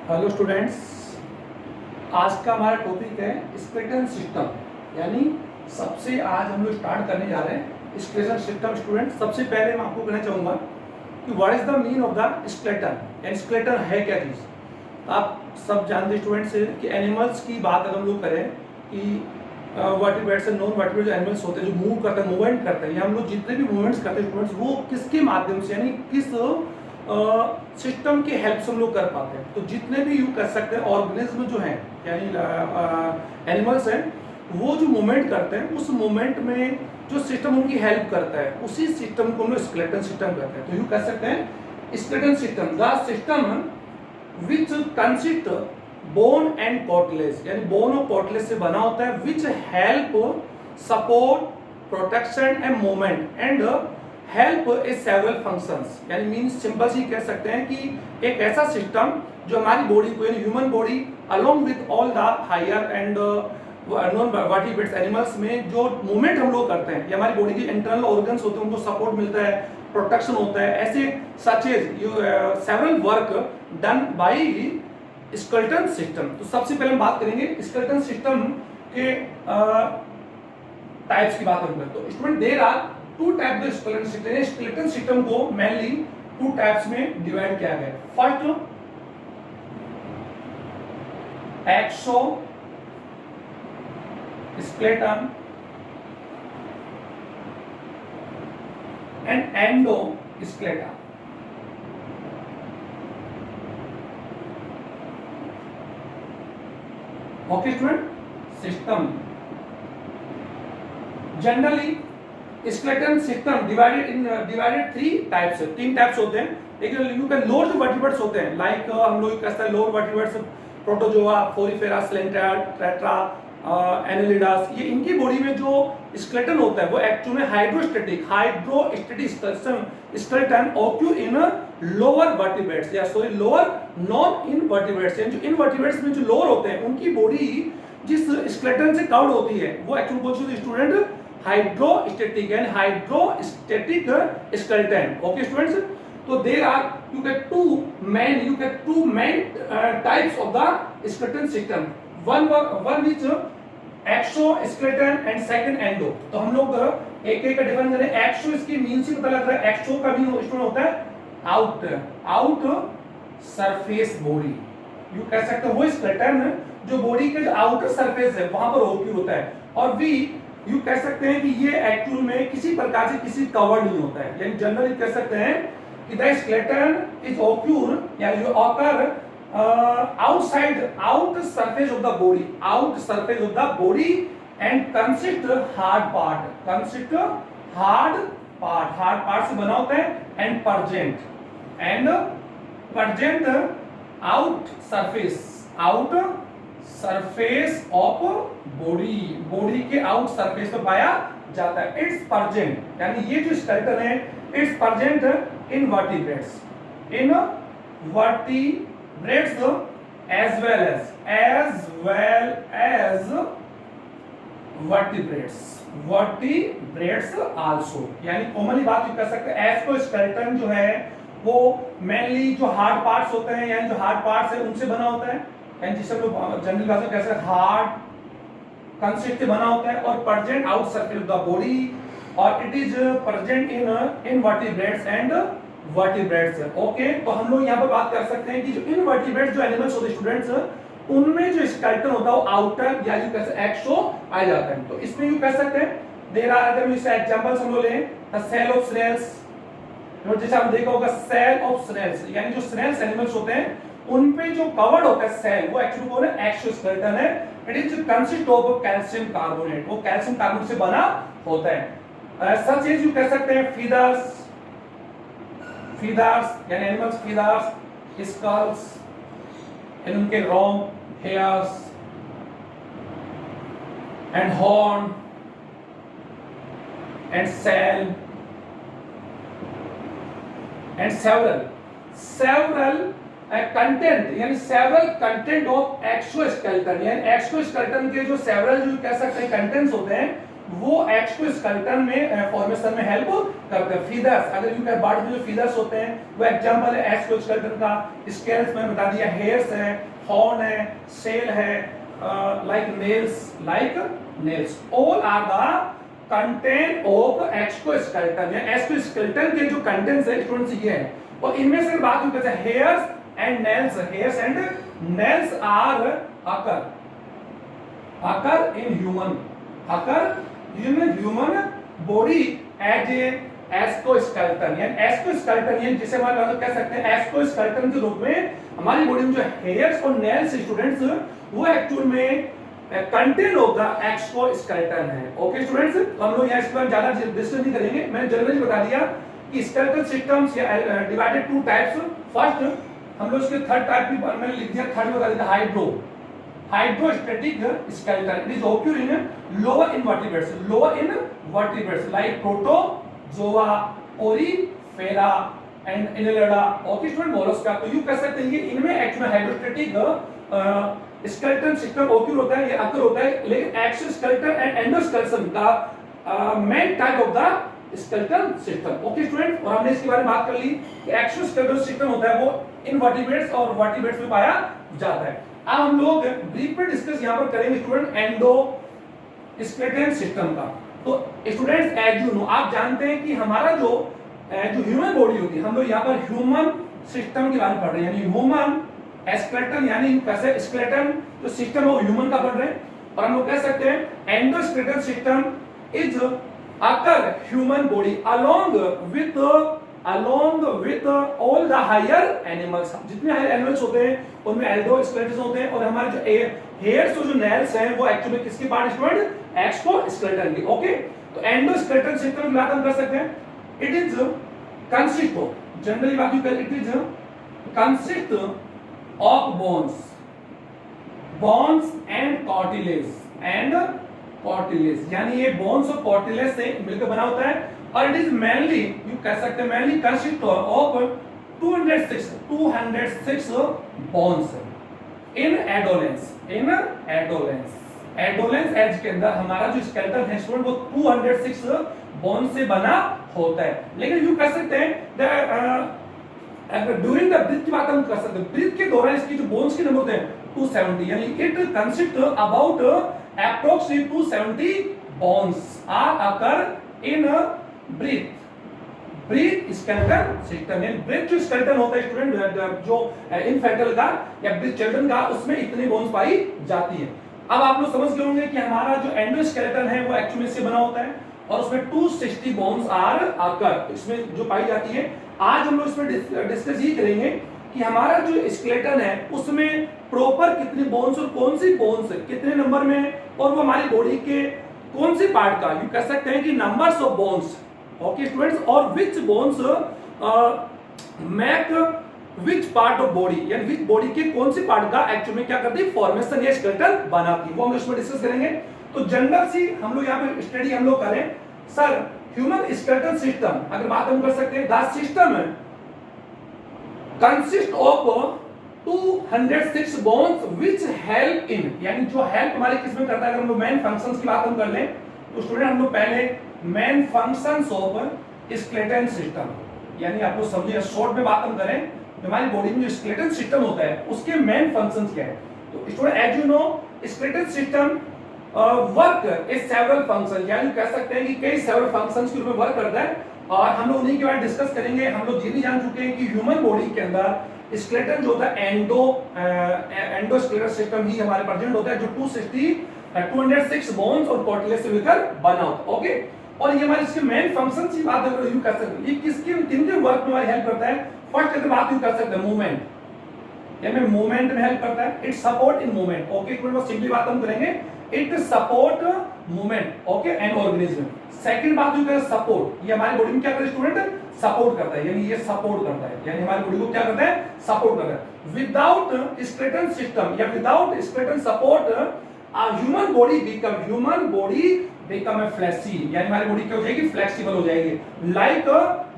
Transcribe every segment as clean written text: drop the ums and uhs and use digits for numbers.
Hello students, आज का हमारा टॉपिक है स्केलेटन सिस्टम। यानी सबसे आज हम लोग स्टार्ट करने जा रहे हैं स्केलेटन सिस्टम। स्टूडेंट, सबसे पहले मैं आपको कहना चाहूँगा कि what is the mean of the skeleton. यानी स्केलेटन है क्या चीज़। तो आप सब जानते स्टूडेंट्स कि एनिमल्स की बात अगर हम लोग करें कि वर्टिब्रेट्स नॉन वर्टिब्रेट एनिमल्स होते हैं जो मूव करते हैं, मूवमेंट करते हैं, या हम लोग जितने भी मूवमेंट्स करते हैं स्टूडेंट्स, वो किसके माध्यम से यानी किस सिस्टम के हेल्प से हम लोग कर पाते हैं। तो जितने भी यू कर सकते हैं ऑर्गेनिज्म जो हैं यानी एनिमल्स हैं, वो जो मूवमेंट करते हैं उस मूवमेंट में जो सिस्टम उनकी हेल्प करता है उसी सिस्टम को हम लोग स्केलेटन सिस्टम कहते हैं। तो यू कह सकते हैं skeleton system the system which consist bone and cartilage, यानी बोन और कार्टिलेज से बना होता है, which help support protection and movement and help is several functions. यानी मीन्स सिंपल सी कह सकते हैं कि एक ऐसा सिस्टम जो हमारी बॉडी को यानी human body along with all the higher and non vertebrates animals में जो मूवमेंट हम लोग करते हैं, ये हमारी बॉडी के इंटरनल ऑर्गन्स होते हैं, उनको सपोर्ट मिलता है, प्रोटेक्शन होता है। ऐसे such as several work done by skeleton system. तो सबसे पहले हम बात करेंगे स्केलेटन सिस्टम के टाइप्स की बात करूंगा। तो student there are two type the skeleton system. Skeleton system को मेनली टू टाइप्स में डिवाइड किया गया है। First exoskeleton and endoskeleton. Okay student, system generally skeleton system divided three types, तीन टाइप्स होते हैं। एक लोअर जो वर्टिब्रेट्स होते हैं, लाइक हम लोग कहते हैं लोअर वर्टिब्रेट्स प्रोटोजोआ, फोरिफेरा, स्लेंट्रा, टेट्रा, एनेलिडास, ये इनकी बॉडी में जो स्केलेटन होता है वो एक्चुअली में hydrostatic skeleton occur in lower vertebrates या सॉरी लोअर नॉन इनवर्टिब्रेट्स। यानी जो इनवर्टिब्रेट्स में जो लोअर होते हैं उनकी बॉडी जिस स्केलेटन से कवर्ड होती है वो एक्चुअली कौन सी student hydrostatic and hydrostatic skeleton. Okay students, तो there are you get two main types of the skeleton system. One which exoskeleton and second endo. तो हम लोग एक एक का डिफाइन करें। एक्सो इसकी मीन से पता लग रहा है, एक्सो का मीन स्टूडेंट होता है आउट सरफेस बॉडी। यू कह सकते हो वो स्केलेटन जो बॉडी के जो आउटर सरफेस है वहां पर ओक्यू होता है। और वी यू कह सकते हैं कि ये एक्चुअल में किसी प्रकार से किसी कवर नहीं होता है। यानी जनरली कह सकते हैं कि द स्केलेटन इज occur या जो occur out surface of the body and consist hard part से बना होता है and present out surface of body के आउट सरफेस पे पाया जाता है। इट्स present यानी ये जो स्केलेटन है it's present in vertebrates as well as vertebrates also। यानी कॉमनली बात कर सकते हैं एक्सोस्केलेटन जो है वो मेनली जो हार्ड पार्ट्स होते हैं यानी जो हार्ड पार्ट्स है उनसे बना होता है, यानी जिसे लोग जनरल भाषा में कह सकते हैं हार्ड कंसिस्ट बना होता है और present out surface of the body और it is present in invertebrates and vertebrates. Okay, तो हम लोग यहाँ पर बात कर सकते हैं कि जो इनवर्टिब्रेट्स जो एनिमल्स होते हैं स्टूडेंट्स उनमें जो स्केलेटन होता है वो आउटर या यू कह सकते हैं एक्सो आ जाता है। तो इसमें यू कह सकते हैं देयर आर अदर एग्जांपल्स हम लोग लें द सेल ऑफ स्नेल्स। तो जैसे आपने देखा होगा सेल ऑफ स्नेल्स यानी जो स्नेल्स एनिमल्स होते हैं उन पे जो कवर्ड होता है सेल वो एक्चुअली कौन है एक्सोस्केलेटन है। It is consist of calcium carbonate, वो कैल्शियम कार्बोनेट से बना होता है। सच एज यू कह सकते हैं फीदर्स यानी एनिमल्स फीदर्स, स्कल्स एंड उनके रोम, hairs and horn and cell and several content यानी सेवरल कंटेंट ऑफ एक्सोस्केलेटन। यानी एक्सोस्केलेटन के जो सेवरल जो कह सकते हैं कंटेंट्स होते हैं वो एक्सोस्केलेटन में फॉर्मेशन में हेल्प करते हैं। फीदर्स, अगर यू कैन बॉडी में जो फीदर्स होते हैं वो एग्जांपल है एक्सोस्केलेटन का। स्केल्स में बता दिया, हेयर्स है, हॉर्न है, सेल है, like nails all are the content of exoskeleton. या एक्सोस्केलेटन के जो कंटेंट्स है स्टूडेंट्स ये है, और इनमें से बात करते हैं hairs and nails. Hairs and nails are occur in human body as a exoskeleton. यानी एक्सोस्केलेटन यानी जिसे हम कह सकते हैं एक्सोस्केलेटन के रूप में हमारी बॉडी में जो हेयर्स और नेल्स स्टूडेंट्स वो एक्चुअल में कंटेंट ऑफ द एक्सोस्केलेटन है। ओके स्टूडेंट्स, हम लोग यहाँ इसके बारे में ज्यादा डिस्कस नहीं करेंगे। मैंने जनरली बता दिया कि skeletal systems divided two types. First हम लोग इसके थर्ड टाइप भी मैंने लिख दिया, थर्ड बता दिया hydrostatic skeleton. It is occur in lower invertebrates like protozoa, porifera and annelida। Okay student, Mollusca. तो यू कह सकते हैं कि इनमें actually hydrostatic skeleton system occur होता है, ये अकर होता है। लेकिन एक्सोस्केलेटन एंड एंडोस्केलेटन का main type of the skeleton system. Okay student, और हमने इसके बारे में बात कर ली कि एक्सोस्केलेटन सिस्टम होता है वो इनवर्टिब्रेट्स और वर्टिब्रेट्स में पाया जाता है। अब हम लोग ब्रीफ में डिस्कस यहां पर करेंगे स्टूडेंट एंडोस्केलेटन सिस्टम का। तो स्टूडेंट्स एज यू नो, आप जानते हैं कि हमारा जो ह्यूमन बॉडी होती है, हम लोग यहां पर ह्यूमन सिस्टम के बारे में पढ़ रहे हैं। यानी ह्यूमन स्केलेटन यानी कैसे स्केलेटन जो सिस्टम है वो ह्यूमन का पढ़ रहे हैं। और हम लोग कह सकते हैं endoskeleton system is occur human body along with all the higher animals। जितने हायर एनिमल्स होते हैं उनमें एंडोस्केलेटन होते हैं, और हमारे जो हेयर्स और जो नेल्स हैं वो एक्चुअली किसके पार्ट स्टूडेंट एक्सोस्केलेटन के। ओके, तो एंडोस्केलेटन सिस्टम की बात हम कर सकते हैं। It is consist of, generally बात कर, it is consist of bones and cartilage. यानी ये बोन्स और कार्टिलेज से मिलकर बना होता है। और इट इज मेनली, यू कह सकते हैं mainly consist of 206 bones in adolescence. Adolescence age के अंदर हमारा जो स्केलेटन है स्टूडेंट वो 206 बोन से बना होता है। लेकिन यू कह सकते हैं ड्यूरिंग द ब्रीथ की बात हम कर सकते हैं, ब्रीथ के दौरान इसकी जो बोन्स के नंबर होते हैं 270। यानी it consist about approximately 270 bones are occur in breath skeleton system. यानी ब्रीथ जो स्केलेटन होता है स्टूडेंट जो इनफेंटल का या ब्रीथ चिल्ड्रन का, उसमें इतनी बोन्स पाई जाती है। अब आप लोग समझ गए होंगे कि हमारा जो एंडोस्केलेटन है वो एक्चुअली से बना होता है, और उसमें 260 बोन्स आर अकर इसमें जो पाई जाती है। आज हम लोग इसमें डिस्कस ही करेंगे कि हमारा जो स्केलेटन है उसमें प्रॉपर कितनी बोन्स और कौन सी बोन्स कितने नंबर में, और वो हमारी बॉडी के कौन से पार्ट का, यू कह सकते हैं कि numbers of bones. Okay students, और which bones make which part of body, यानी विच बॉडी के कौन से पार्ट का एक्चुअली में क्या करती है फॉर्मेशन या स्केलेटन बनाती है, वो हम इसमें डिस्कस करेंगे। तो जनरल सी हम लोग यहाँ पे स्टडी हम लोग करें सर ह्यूमन स्केलेटन सिस्टम, अगर बात हम कर सकते हैं the system consist of 206 bones which help in, यानी जो हेल्प हमारे किस में करता है। अगर हम लोग मेन फंक्शंस की बात हम कर लें तो स्टूडेंट हम लोग पहले main functions of skeleton system, यानी आप लोग समझिए शॉर्ट में बात हम करें हमारी बॉडी में जो स्केलेटन सिस्टम होता है उसके मेन फंक्शंस क्या है। तो student as you know skeleton system work is several function, यानी कह सकते हैं कि कई सेवरल फंक्शंस के रूप में वर्क करता है, और हम लोग उन्हीं के बारे में डिस्कस करेंगे। हम लोग ये भी जान चुके हैं कि ह्यूमन बॉडी के अंदर स्केलेटन जो होता है एंडोस्केलेटन सिस्टम ही हमारे प्रेजेंट होता है, जो 206 बोन्स और कार्टिलेज से मिलकर बना होता है। ओके, और ये हमारे इसके मेन फंक्शंस की बात अगर यू कर सकते हैं, ये किसके किनके वर्क में हमारी हेल्प करता है। फर्स्ट अगर बात यू कर सकते हैं मूवमेंट, यानी मूवमेंट में हेल्प करता है। It support in movement. Okay student, बस सिंपली बात हम करेंगे, it support movement okay and organism. Second बात यू करें सपोर्ट, ये हमारी बॉडी में क्या करता है स्टूडेंट सपोर्ट करता है, यानी ये सपोर्ट करता है, यानी हमारी बॉडी को क्या करता है सपोर्ट करता है। विदाउट स्केलेटन सिस्टम या without skeleton support human body become a fleshy, यानी हमारी बॉडी क्या हो जाएगी, फ्लेक्सिबल हो जाएगी, लाइक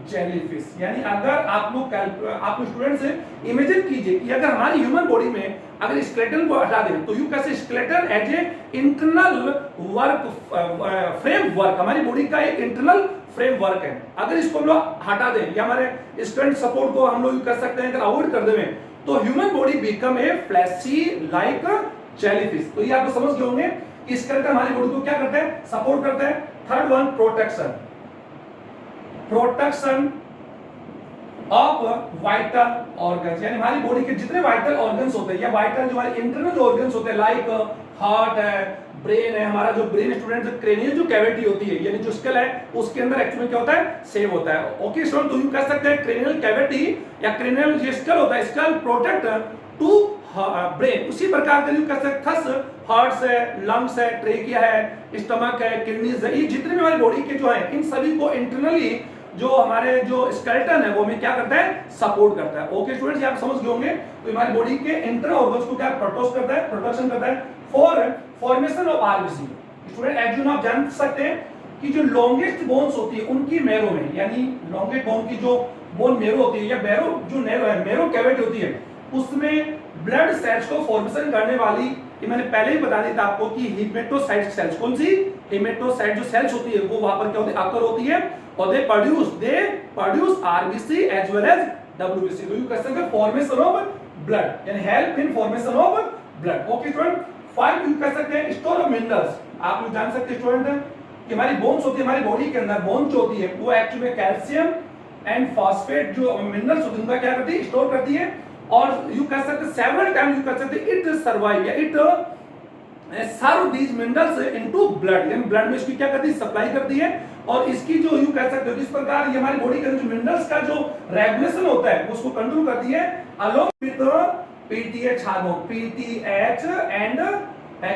जेलीफिश। यानी अगर आप लोग स्टूडेंट से इमेजिन कीजिए कि अगर हमारी ह्यूमन बॉडी में अगर स्केलेटन को हटा दें तो यू कैसे skeleton as a internal work framework, हमारी बॉडी का एक इंटरनल फ्रेमवर्क है, अगर इसको हम लोग हटा दें या हमारे स्केलेटन सपोर्ट को हम लोग कर सकते हैं अगर अवॉइड कर दें तो human body become a fleshy like jellyfish. तो ये आप समझ गए होंगे कि स्केलेटन हमारी बॉडी को क्या करता है, सपोर्ट करता है। Third one, protection, protection of vital organs, यानी हमारी बॉडी के जितने वाइटल ऑर्गन्स होते हैं या वाइटल जो हमारे इंटरनल ऑर्गन्स होते हैं लाइक हार्ट है, ब्रेन है, हमारा जो ब्रेन स्टूडेंट जो क्रेनियल जो कैविटी होती है यानी जो स्कल है उसके अंदर एक्चुअली क्या होता है, सेव होता है। ओके स्टूडेंट, तो यू कह सकते हैं क्रेनियल कैविटी या क्रेनियल जो स्कल होता है, स्कल प्रोटेक्ट टू ब्रेन। उसी प्रकार का यू कह सकते हैं हार्ट्स है, लंग्स है, ट्रेकिया है, स्टमक है, किडनीज है, ये जितने भी हमारी बॉडी के जो है इन सभी को इंटरनली जो हमारे जो स्केलेटन है वो हमें क्या करता है, सपोर्ट करता है। ओके स्टूडेंट्स, ये आप समझ गए होंगे। तो हमारी बॉडी के इंटरनल ऑर्गन्स को क्या प्रोटेक्ट करता है, प्रोटेक्शन करता है for formation of RBC. Student actually आप जान सकते हैं कि जो लॉन्गेस्ट बोन्स होती है उनकी मैरो में, यानी लॉन्गेस्ट बोन की जो बोन मैरो होती है या मैरो जो नैरो है, मैरो कैविटी होती है, उसमें ब्लड सेल्स को फॉर्मेशन करने वाली, ये मैंने पहले ही बता दिया था आपको कि हेमेटोसाइट सेल्स, कौन सी हेमेटोसाइट जो सेल्स होती है वो वहां पर क्या होती है, आकर होती है और they produce RBC as well as WBC. तो यू कह सकते हैं फॉर्मेशन ऑफ ब्लड, यानी help in formation of blood. Okay student, 5 you कह सकते हैं स्टोर ऑफ मिनरल्स। आप लोग जान सकते हैं स्टूडेंट कि हमारी बोन्स होती है, हमारी बॉडी के अंदर बोन जो होती है वो एक्चुअली कैल्शियम एंड फॉस्फेट जो मिनरल्स होते हैं उनका क्या करती है, स्टोर करती है। और यू कह सकते हैं सेवरल टाइम यू कह सकते हैं इट सर्वाइव या it serve these minerals into blood, यानी ब्लड में इसकी क्या करती है, सप्लाई करती है। और इसकी जो यू कह सकते हो इस प्रकार ये हमारी बॉडी के अंदर जो मिनरल्स का जो रेगुलेशन होता है उसको कंट्रोल करती है along with PTH hormone, PTH and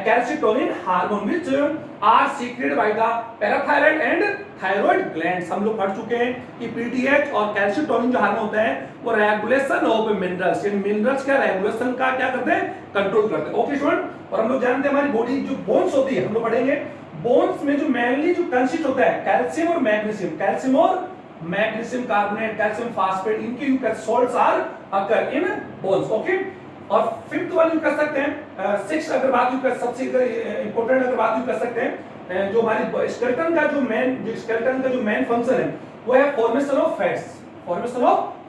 calcitonin hormone which are secreted by the parathyroid and thyroid glands। हम लोग पढ़ चुके हैं कि पीटीएच और कैल्शिटोनिन जो हार्मोन होता है वो रेगुलेशन ऑफ मिनरल्स, यानी मिनरल्स का रेगुलेशन का क्या करते हैं, कंट्रोल करते हैं। ओके स्टूडेंट, और हम लोग जानते हैं हमारी बॉडी जो बोन्स होती है, हम लोग पढ़ेंगे बोन्स में जो मेनली जो कंसिस्ट होता है कैल्शियम और मैग्नीशियम, कैल्शियम और मैग्नीशियम कार्बोनेट, कैल्शियम फॉस्फेट, इनके you salts are occur in bones. Okay, और फिफ्थ वन यू कर सकते हैं, सिक्स अगर बात यू कर, सबसे इंपॉर्टेंट अगर बात यू कर सकते हैं जो हमारी स्केलेटन का जो मेन फंक्शन है वो है formation of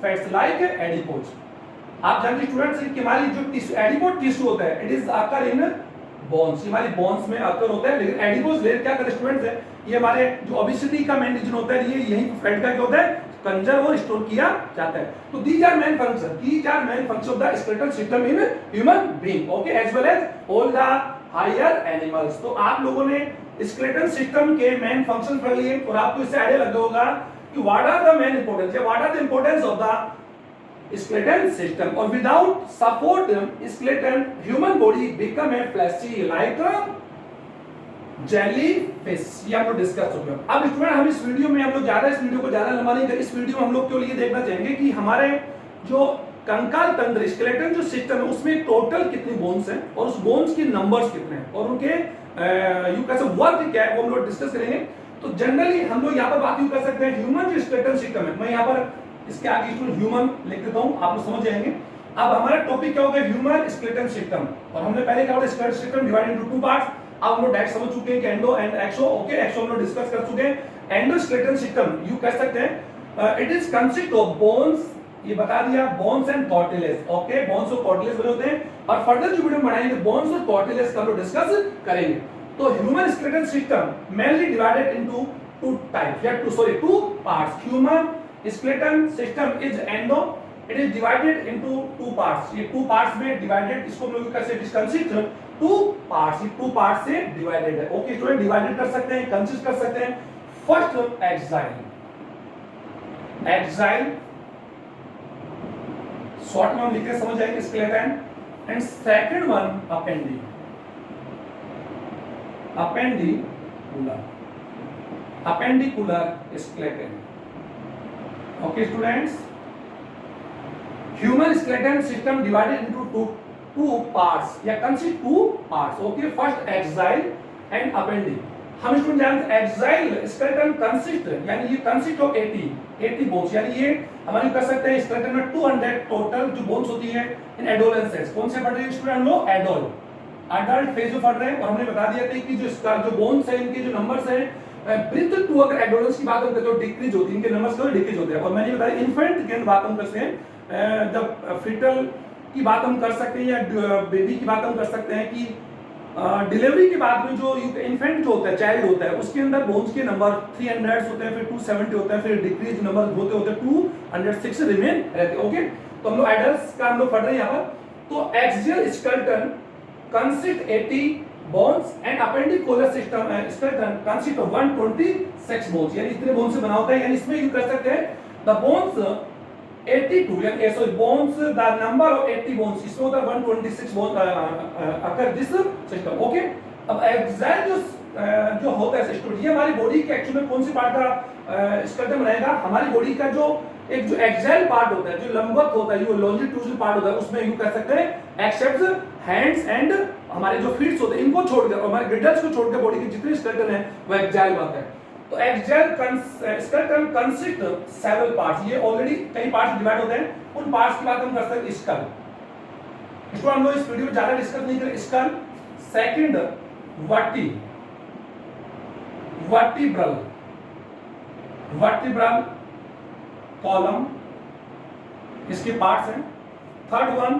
fats like adipose. आप जानते हैं स्टूडेंट्स कि हमारी जो टिश्यू एडिपोज टिश्यू होता है इट इज आकर इन बोन्स, हमारी बोन्स में आकर होता है, लेकिन एडिपोज लेयर क्या करते हैं स्टूडेंट्स है, ये हमारे जो ओबेसिटी का मेन रीजन होता है ये यही फैट का क्या होता है, कंजर्व और स्टोर किया जाता है। तो these are main function of the skeletal system in human being, okay, as well as all the higher animals। तो आप लोगों ने skeletal system के मेन फंक्शन पढ़ लिए और आपको इससे आइडिया लग होगा कि what are the main importance या what are the importance of the skeletal system। और without support skeleton human body become a fleshy like jellyfish, ये हम लोग डिस्कस हो गया। अब स्टूडेंट हम इस वीडियो में हम लोग इस वीडियो को ज्यादा लंबा नहीं कर, इस वीडियो में हम लोग केवल ये देखना चाहेंगे कि हमारे जो कंकाल तंत्र स्केलेटन जो सिस्टम है उसमें टोटल कितनी बोन्स हैं और उस बोन्स की नंबर्स कितने हैं और उनके यू कैसे वर्क क्या है वो हम लोग डिस्कस करेंगे। तो जनरली हम लोग यहाँ पर बात यू कर सकते हैं ह्यूमन जो स्केलेटन सिस्टम है, मैं यहाँ पर इसके आगे ह्यूमन लिख देता हूँ, आप लोग समझ जाएंगे। अब हमारा टॉपिक क्या होगा, ह्यूमन स्केलेटन सिस्टम, और हमने पहले कहा skeleton system divided into 2 parts. अब हम लोग डायरेक्ट समझ चुके हैं कि एंडो एंड एक्सो। ओके, एक्सो हम लोग डिस्कस कर चुके हैं। एंडोस्केलेटन सिस्टम यू कह सकते हैं it is consist of bones, ये बता दिया, bones and cartilage. Okay, bones और कार्टिलेज बने होते हैं और फर्दर जो वीडियो में बनाएंगे बोन्स और कार्टिलेज का हम लोग डिस्कस करेंगे। तो human skeleton system mainly divided into 2 types या 2 parts. Human skeleton system is endo, it is divided into 2 parts. ये 2 पार्ट्स में डिवाइडेड, इसको हम लोग कैसे कंसिस्ट 2 पार्ट्स, ये 2 पार्ट्स से डिवाइडेड है। ओके स्टूडेंट, डिवाइडेड कर सकते हैं, कंसिस्ट कर सकते हैं। फर्स्ट एक्साइल शॉर्ट में हम लिख के समझ जाएंगे skeleton, and second one appendicular skeleton. Okay students, human skeleton system divided into 2 parts या consist 2 parts। Okay, first axial and appendicular. हम स्टूडेंट जानते हैं एक्साइल स्केलेटन कंसिस्ट, यानी ये कंसिस्ट ऑफ 80 बोन्स, यानी ये हमारे कर सकते हैं स्केलेटन में 200 टोटल जो बोन्स होती है इन एडोलेंसेस। कौन से पढ़ रहे हैं स्टूडेंट हम लोग? एडल्ट फेज में पढ़ रहे हैं। और हमने बता दिया था कि जो बोन्स है इनके जो नंबर्स हैं ब्रीथ टू, अगर एडोलेंस की बात हम करते हैं तो डिक्रीज होती है, इनके नंबर्स को डिक्रीज होते हैं। और मैंने बताया इन्फेंट की बात हम करते हैं, जब फीटल की बात हम कर सकते हैं या बेबी की बात हम कर सकते हैं कि डिलीवरी के बाद में जो इन्फेंट जो होता है, चाइल्ड होता है, उसके अंदर बोन्स के नंबर 300 होते हैं, फिर 270 होते हैं, फिर डिक्रीज नंबर होते होते 206 रिमेन रहते हैं। ओके, तो हम लोग एडल्ट्स का हम लोग पढ़ रहे हैं यहाँ पर। तो axial skeleton consist 80 bones and appendicular system skeleton consist of 126 bones, यानी इतने बोन्स से बना होता है। यानी इसमें यूज कर सकते हैं द बोन्स 82, यानी sorry bones the number of 80 bones, इसमें होता है 126 bone occur this system. Okay, अब एक्साइल जो होता है सिस्टम, ये हमारी बॉडी के एक्चुअली में कौन सी पार्ट का स्केलेटन बनाएगा? हमारी बॉडी का जो एक्साइल पार्ट होता है, जो लंबवत होता है, जो लॉन्जिट्यूडनल पार्ट होता है, उसमें यूज कर सकते हैं एक्सेप्ट हैंड्स एंड हमारे जो फीट्स होते हैं, इनको छोड़कर और हमारे गिडल्स को छोड़कर बॉडी के जितने स्केलेटन है वो एक्साइल बात है। तो axial skeleton consist several parts, ये ऑलरेडी कई पार्ट्स डिवाइड होते हैं, उन पार्ट्स की बात हम कर सकते हैं स्कल। इसको हम लोग इस वीडियो में ज्यादा डिस्कस नहीं करेंगे। स्कल, सेकंड वर्टिब्रल कॉलम, इसके पार्ट्स हैं। Third one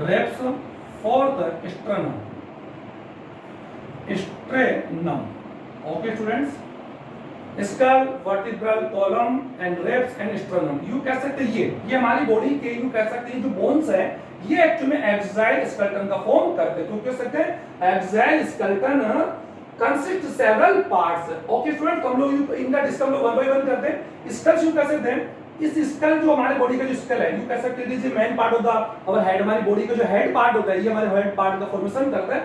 ribs, fourth sternum. Okay students, skull, vertebral column and ribs and sternum, you कह सकते हैं ये हमारी बॉडी के यू कह सकते हैं जो बोन्स है, ये एक्चुअली में एक्साइल स्केलेटन का फॉर्म करते हैं। तो कह सकते हैं axial skeleton consist several parts. Okay student, हम लोग इनका डिस्कस हम लोग वन बाय वन करते हैं। स्कल यू कह सकते हैं, इस स्कल जो हमारे बॉडी का जो स्कल है, यू कह सकते हैं main part of the our head, हमारी बॉडी का जो हेड पार्ट होता है, ये हमारे हेड पार्ट का फॉर्मेशन करता है।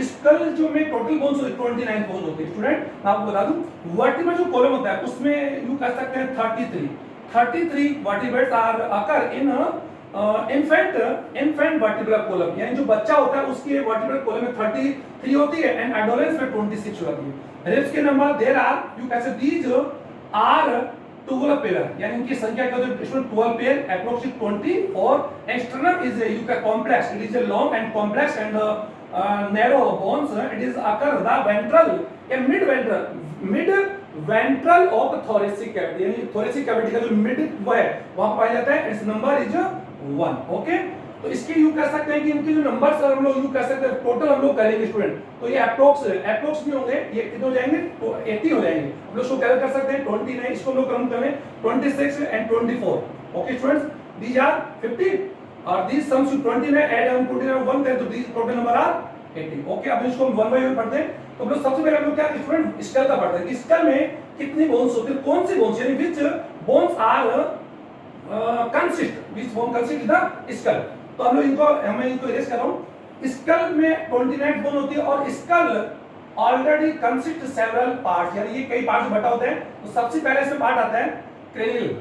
स्कल जो में टोटल बोन्स 29 बोन्स होते हैं स्टूडेंट, मैं आपको बता दूं। वर्टिब्रल जो कॉलम होता है उसमें यू कह सकते हैं 33 vertebrates are occur in infant vertebral column, यानी जो बच्चा होता है उसकी वर्टिब्रल कॉलम में 33 होती है एंड एडोलेंस में 26 होती है। रिब्स के number there are, you can say these are 12 pair, यानी इनकी संख्या का जो student 12 pair approximate 24। External is you can complex, it is a long and complex and narrow bones, it is occur the ventral and mid ventral of thoracic cavity, यानी thoracic cavity का जो mid वो है वहां पाया जाता है। It's number is 1। Okay, तो इसके यू कह सकते हैं कि इनके जो नंबर्स हम लोग यू कह सकते हैं टोटल हम लोग करेंगे स्टूडेंट, तो ये अप्रोक्स नहीं होंगे, ये कितने हो जाएंगे? तो 80 हो जाएंगे। हम लोग इसको कैलकुलेट कर सकते हैं 29, इसको हम लोग कम करें 26 and 24। Okay students, these are 50 और these sums to 29 add on 29 1 करें तो these total number are 80। Okay, अब इसको हम वन बाय वन पढ़ते हैं। तो हम लोग सबसे पहले हम लोग क्या स्टूडेंट स्कल का पढ़ते हैं। स्कल में कितनी बोन्स होती है, कौन सी बोन्स, यानी which bones are consist, which bone consist the skull. तो हम लोग इनको इरेज कर रहा हूं। स्कल में 29 बोन होती है और skull already consist several parts, यानी ये कई पार्ट्स में बटा होते हैं। तो सबसे पहले इसमें पार्ट आता है क्रेनियल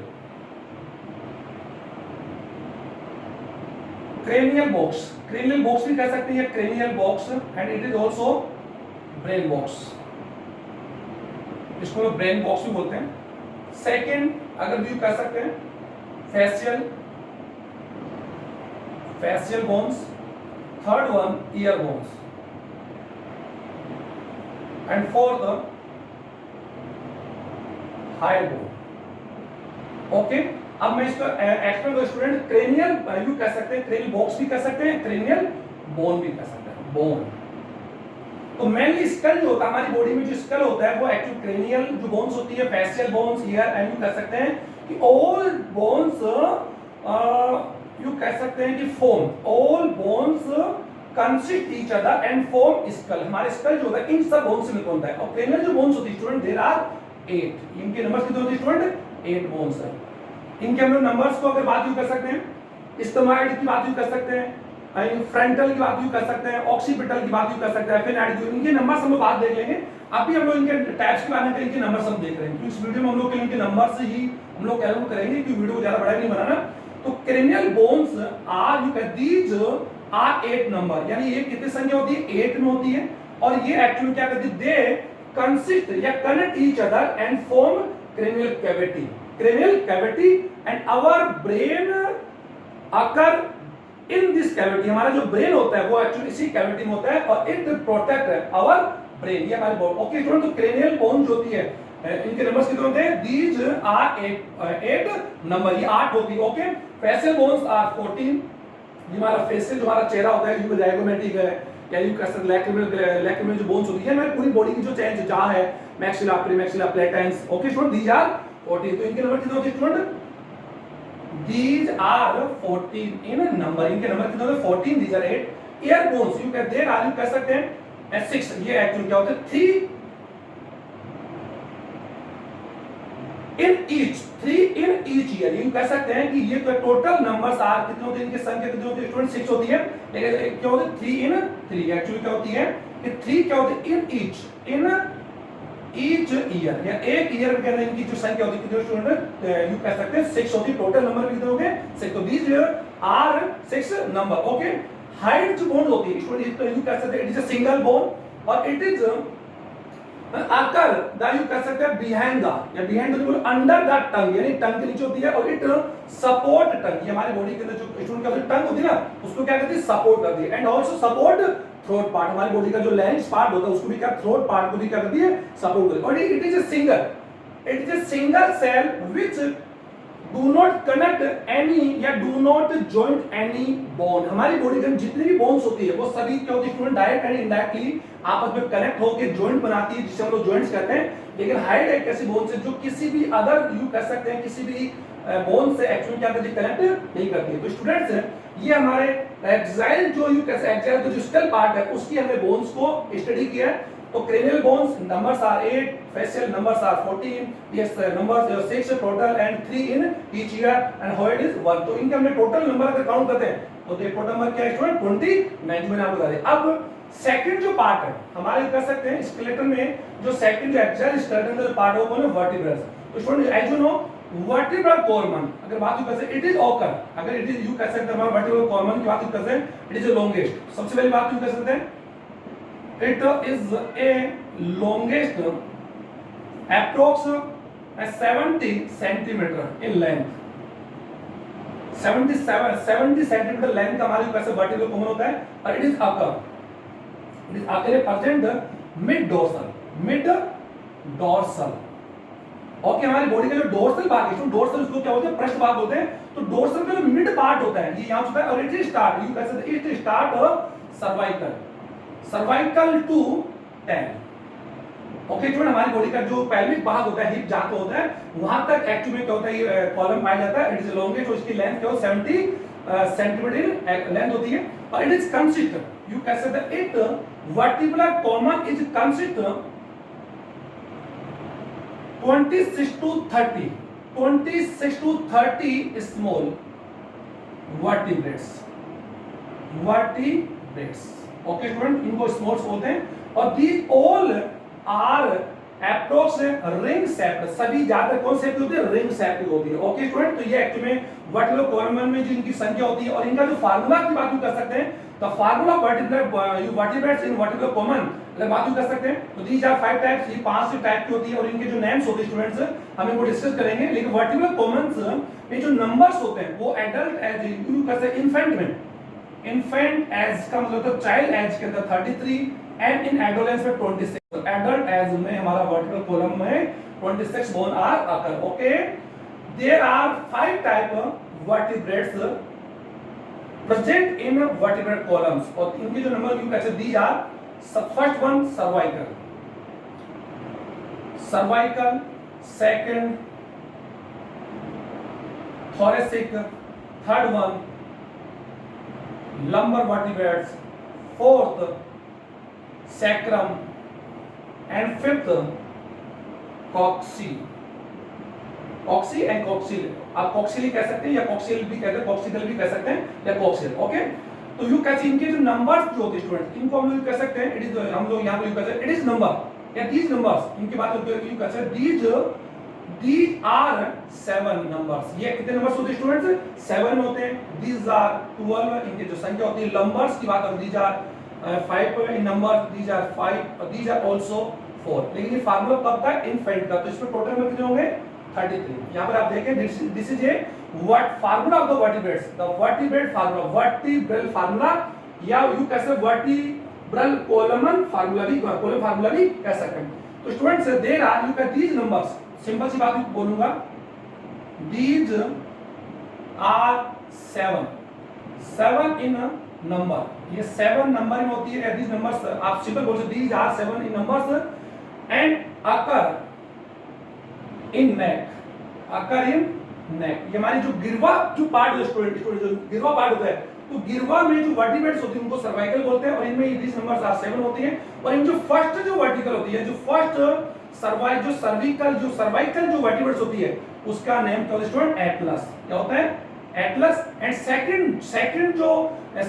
बॉक्स भी कह सकते हैं, cranial box and it is also brain box, इसको लोग ब्रेन बॉक्स भी बोलते हैं। सेकंड अगर भी कह सकते हैं facial bones. Third one ear bones and fourth hyoid bone. Okay, अब मैं इसको एक्सप्लेन करूं स्टूडेंट। क्रेनियल यू कह सकते हैं, क्रेनियल बॉक्स भी कह सकते हैं, क्रेनियल बोन भी कह सकते हैं, बोन। तो मेनली स्कल जो होता है हमारी बॉडी में, जो स्कल होता है वो एक्चुअली क्रेनियल जो बोन्स होती है, facial bones, year and you कह सकते हैं कि ऑल बोन्स यू कह सकते हैं कि form all bones consist each other and form skull. हमारे स्कल जो होता है इन सब बोन्स से मिलकर होता है। और क्रेनियल जो बोन्स होती है स्टूडेंट देयर आर 8, इनके नंबर्स कितने होते हैं स्टूडेंट? 8 बोन्स है। इनके हम लोग नंबर्स को अगर बात यू कर सकते हैं, स्टोमाइड की बात यू कर सकते हैं, फ्रंटल की बात यू कर सकते हैं, ऑक्सीपिटल की बात यू कर सकते हैं, फिर इनके नंबर्स हम लोग बात देख लेंगे। अभी हम लोग इनके टाइप्स के बारे में इनके नंबर्स हम देख रहे हैं, क्योंकि इस वीडियो में हम लोग इनके नंबर्स ही हम लोग कैलकुलेट करेंगे, क्योंकि वीडियो को ज्यादा बड़ा नहीं बनाना। तो cranial bones are you can these are 8 number, यानी ये कितनी संख्या होती है? 8 में होती है। और ये एक्चुअली क्या करती है, दे कंसिस्ट या connect each other and form cranial cavity and our brain occur in this cavity। हमारा जो ब्रेन होता है वो एक्चुअली इसी कैविटी में होता है और इट प्रोटेक्ट आवर ब्रेन, ये हमारी बोन। ओके स्टूडेंट, तो क्रेनियल बोन जो होती है इनके नंबर्स कितने होते हैं, दीज आर 8 नंबर, ये 8 होती है। ओके, फेशियल बोन्स आर 14, ये हमारा फेशियल जो हमारा चेहरा होता है, जो जाइगोमेटिक है या यू कह सकते लैक्रिमल जो बोन्स होती है हमारी पूरी बॉडी की जो चेंज जहां है, maxilla premaxilla palatines. Okay student, these are 14, तो इनके नंबर कितने होते हैं student, these are 14 in number, इनके नंबर कितने होते हैं 14, these are 8 ear bones, you can there you कह सकते हैं 6, ये एक्चुअली क्या होते हैं 3 in each ear, you कह सकते हैं कि ये टोटल नंबर्स आर कितने होते हैं, इनकी संख्या कितनी होती है स्टूडेंट 6 होती है, लेकिन क्या होते हैं 3 in 3, एक्चुअली क्या होती है कि 3 क्या होते हैं in each ईयर, या एक ईयर के अंदर इनकी जो संख्या होती है कितने स्टूडेंट, यू कह सकते हैं 6 होती है, टोटल नंबर कितने होंगे 6, तो these are 6 number. Okay, hyoid जो बोन होती है स्टूडेंट, यू कह सकते हैं it is a single bone और it is occur the you कह सकते हैं बिहाइंड द, या behind the bowl under the tongue, यानी टंग के नीचे होती है और इट सपोर्ट टंग, ये हमारी बॉडी के अंदर जो स्टूडेंट का टंग होती है ना उसको क्या करती है सपोर्ट करती है, and also support throat part, हमारी बॉडी का जो लैरिंक्स पार्ट होता है उसको भी क्या थ्रोट पार्ट को भी क्या करती है सपोर्ट करती है। और it is a single cell which do not connect any या do not joint any bone, हमारी बॉडी के जितनी भी बोन्स होती है वो सभी क्या होती है स्टूडेंट डायरेक्ट एंड इनडायरेक्टली आपस में कनेक्ट होकर जॉइंट बनाती है, जिसे हम लोग जॉइंट्स कहते हैं। लेकिन हाइड एक ऐसी बोन से जो किसी भी अदर यू कह सकते हैं किसी भी बोन से एक्चुअली क्या करती है कनेक्ट नहीं करती है। तो स्टूडेंट्स ये हमारे एक्साइल जो यू कैसे एक्साइल का जो स्केल पार्ट है उसकी हमने बोन्स को स्टडी किया है। तो cranial bones numbers are 8, facial numbers are 14, yes numbers 6 total and 3 in each ear and head is 1। तो इनके हमने टोटल नंबर अगर काउंट करते हैं तो देखो टोटल नंबर क्या है स्टूडेंट 29 मैंने आपको बता दिया। अब सेकंड जो पार्ट है हमारे कह सकते हैं स्केलेटन में जो सेकंड जो एक्साइल स्केलेटन का जो पार्ट है वो कौन है वर्टिब्रस। तो student as you know vertebral column अगर बात कर सकते इट इज ऑकर, अगर इट इज यू कह सकते हैं वर्टिब्रल कॉलमन की बात कर सकते हैं इट इज लॉन्गेस्ट, सबसे पहली बात यू कह सकते हैं it is a longest approx 70 centimeter in length, 70 centimeter length हमारे कैसे वर्टिब्रल कॉलमन होता है और it is present mid dorsal. Okay, हमारी बॉडी का जो डोर्सल भाग है डोर्सल उसको क्या बोलते हैं पृष्ठ भाग होते हैं। तो डोर्सल का जो मिड पार्ट होता है ये यहां होता है और इट स्टार्ट यू कह सकते हैं it start cervical to 10। Okay student, हमारी बॉडी का जो पेल्विक भाग होता है हिप जहां पे होता है वहां तक एक्चुअली में क्या होता है ये कॉलम पाया जाता है। इट इज लॉन्गेस्ट, उसकी लेंथ क्या हो 70 सेंटीमीटर लेंथ होती है और इट इज कंसिस्ट यू कह सकते हैं it vertebral कॉलमन is consist 26 to 30 small vertebrates। Okay student, इनको स्मॉल्स बोलते हैं और these all are approx ring shaped, सभी ज्यादा कौन शेप की होती है रिंग शेप की होती है। ओके स्टूडेंट, तो ये एक्चुअली में वर्टिब्रल कॉलमन में जो इनकी संख्या होती है और इनका जो फार्मूला की बात कर सकते हैं तो फार्मूला वर्टिब्रेट्स इन वर्टिब्रल कॉलमन अगर बात कर सकते हैं तो these are 5 टाइप्स, ये 5 टाइप की होती है और इनके जो नेम्स होते हैं स्टूडेंट्स हम इनको डिस्कस करेंगे। लेकिन वर्टिब्रल कॉलमन में जो नंबर्स होते हैं वो एडल्ट एज यू कह सकते हैं इन्फेंट एज का मतलब तो चाइल्ड एज के अंदर 33 एंड इन एडोलेंस में 26। तो एडल्ट एज में हमारा वर्टिब्रल कॉलम में 26 bone are occur. Okay, there are 5 type vertebrates present in vertebral columns और इनके जो नंबर यू कैसे these are first one cervical, second thoracic, third one lumbar vertebrates, fourth sacrum and fifth coccyx and coccyx. आप कॉक्सिली कह सकते हैं या कॉक्सिल भी कहते हैं, कॉक्सिकल भी कह सकते हैं या कॉक्सिल। ओके, तो यू कैसे इनके जो नंबर्स जो होते हैं स्टूडेंट इनको हम लोग कह सकते हैं इट इज हम लोग यहां पे कहते हैं इट इज नंबर या दीज नंबर्स इनकी बात होती है यू कह सकते हैं these are 7 numbers। ये कितने नंबर्स होते हैं स्टूडेंट्स 7 होते हैं। these are 12 इनकी जो संख्या होती है। नंबर्स की बात करें these are 5 in number, these are 5, these are also 4. लेकिन ये फार्मूला कब का? इनफाइनाइट का। तो इसमें टोटल नंबर कितने होंगे? 33। यहाँ पर आप देखें this is a what formula of the vertebrates, the vertebrate formula, vertebral formula, या यू कह सकते वर्टिब्रल कॉलमन फार्मूला भी, कॉलम फार्मूला भी कह सकते हैं। तो students there are, you can these numbers, simple सी बात बोलूंगा, दीज आर 7 इन नंबर, ये 7 नंबर में होती है। दीज नंबर्स आप सिंपल बोल सकते, these are 7 in numbers and occur in neck, occur in neck. ये हमारी जो गिरवा जो पार्ट है स्टूडेंट जो गिरवा पार्ट होता है, तो गिरवा में जो वर्टिब्रेट्स होती है उनको सर्वाइकल बोलते हैं, और इनमें दीज नंबर्स आर 7 होती है। और इनमें जो फर्स्ट जो वर्टिकल होती है, जो फर्स्ट सर्वाइकल जो वर्टिब्रेट्स होती है, उसका नेम क्या होता है स्टूडेंट? एटलस। क्या होता है? एटलस। एंड सेकंड जो